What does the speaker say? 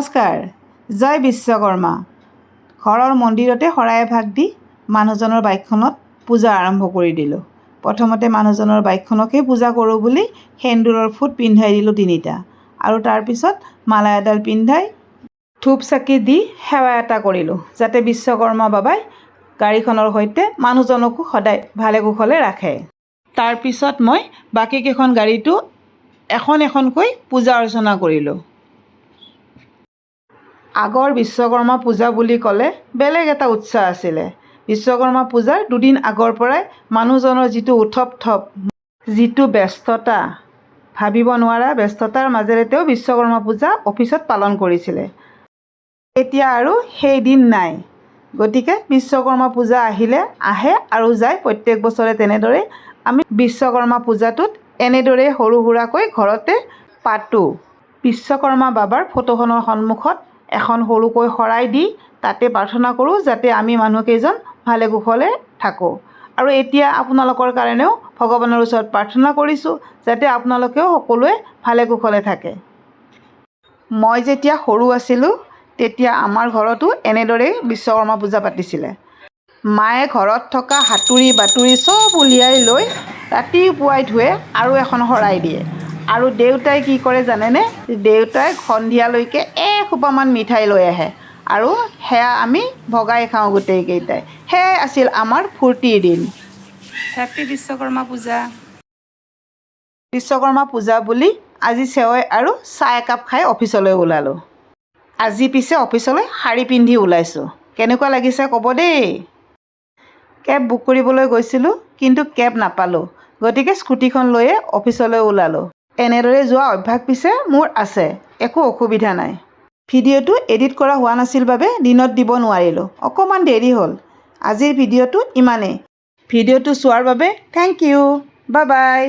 নমস্কাৰ। জয় বিশ্বকৰ্মা। ঘৰৰ মন্দিৰতে শৰাই এভাগ দি মানুহজনৰ বাইকখনত পূজা আৰম্ভ কৰি দিলোঁ। প্ৰথমতে মানুহজনৰ বাইকখনকে পূজা কৰোঁ বুলি সেন্দুৰৰ ফুট পিন্ধাই দিলোঁ 3টা আৰু তাৰপিছত মালা এডাল পিন্ধাই ধূপ চাকি দি সেৱা এটা কৰিলোঁ যাতে বিশ্বকৰ্মা বাবাই গাড়ীখনৰ সৈতে মানুহজনকো সদায় ভালে কুশলে ৰাখে। তাৰপিছত মই বাকীকেইখন গাড়ীটো এখন এখনকৈ পূজা অৰ্চনা কৰিলোঁ। আগৰ বিশ্বকৰ্মা পূজা বুলি ক'লে বেলেগ এটা উৎসাহ আছিলে। বিশ্বকৰ্মা পূজাৰ দুদিন আগৰ পৰাই মানুহজনৰ যিটো উথপ থপ, যিটো ব্যস্ততা, ভাবিব নোৱাৰা ব্যস্ততাৰ মাজেৰে তেওঁ বিশ্বকৰ্মা পূজা অফিচত পালন কৰিছিলে। এতিয়া আৰু সেই দিন নাই। গতিকে বিশ্বকৰ্মা পূজা আহিলে আহে আৰু যায়। প্ৰত্যেক বছৰে তেনেদৰে আমি বিশ্বকৰ্মা পূজাটোত এনেদৰে সৰু সুৰাকৈ ঘৰতে পাতোঁ। বিশ্বকৰ্মা বাবাৰ ফটোখনৰ সন্মুখত এখন সৰুকৈ শৰাই দি তাতে প্ৰাৰ্থনা কৰোঁ যাতে আমি মানুহকেইজন ভালে কুশলে থাকোঁ। আৰু এতিয়া আপোনালোকৰ কাৰণেও ভগৱানৰ ওচৰত প্ৰাৰ্থনা কৰিছোঁ যাতে আপোনালোকেও সকলোৱে ভালে কুশলে থাকে। মই যেতিয়া সৰু আছিলোঁ তেতিয়া আমাৰ ঘৰতো এনেদৰেই বিশ্বকৰ্মা পূজা পাতিছিলে। মায়ে ঘৰত থকা হাতুৰি বাতুৰি চব উলিয়াই লৈ ৰাতিপুৱাই ধুৱে আৰু এখন শৰাই দিয়ে। আৰু দেউতাই কি কৰে জানেনে? দেউতাই সন্ধিয়ালৈকে এসোপামান মিঠাই লৈ আহে আৰু সেয়া আমি ভগাই খাওঁ গোটেইকেইটাই। সেয়াই আছিল আমাৰ ফূৰ্তিৰ দিন। হেপ্পী বিশ্বকৰ্মা পূজা। বিশ্বকৰ্মা পূজা বুলি আজি চেৱৈ আৰু চাহ একাপ খাই অফিচলৈ ওলালোঁ। আজি পিছে অফিচলৈ শাৰী পিন্ধি ওলাইছোঁ। কেনেকুৱা লাগিছে ক'ব দেই। কেব বুক কৰিবলৈ গৈছিলোঁ কিন্তু কেব নাপালোঁ। গতিকে স্কুটিখন লৈয়ে অফিচলৈ ওলালোঁ। এনেদৰে যোৱা অভ্যাস পিছে মোৰ আছে, একো অসুবিধা নাই। ভিডিঅ'টো এডিট কৰা হোৱা নাছিল বাবে দিনত দিব নোৱাৰিলোঁ, অকণমান দেৰি হ'ল। আজিৰ ভিডিঅ'টো ইমানেই। ভিডিঅ'টো চোৱাৰ বাবে থেংক ইউ। Bye bye.